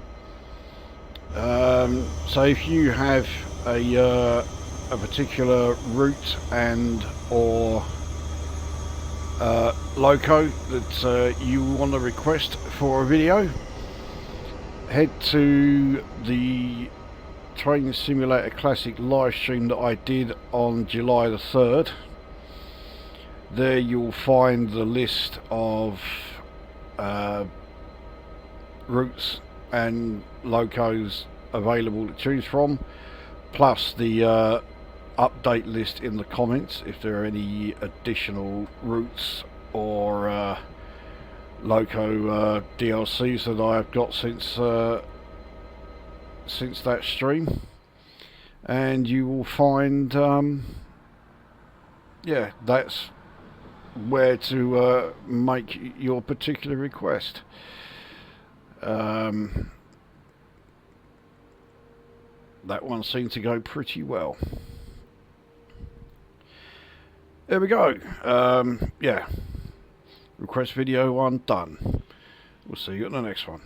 So if you have a particular route and or loco that you want to request for a video, head to the Train Simulator Classic live stream that I did on July the 3rd. There you'll find the list of routes and locos available to choose from, plus the update list in the comments if there are any additional routes or loco DLCs that I've got since that stream, and you will find yeah, that's where to make your particular request. That one seemed to go pretty well. There we go. Yeah, request video 1 done. We'll see you at the next one.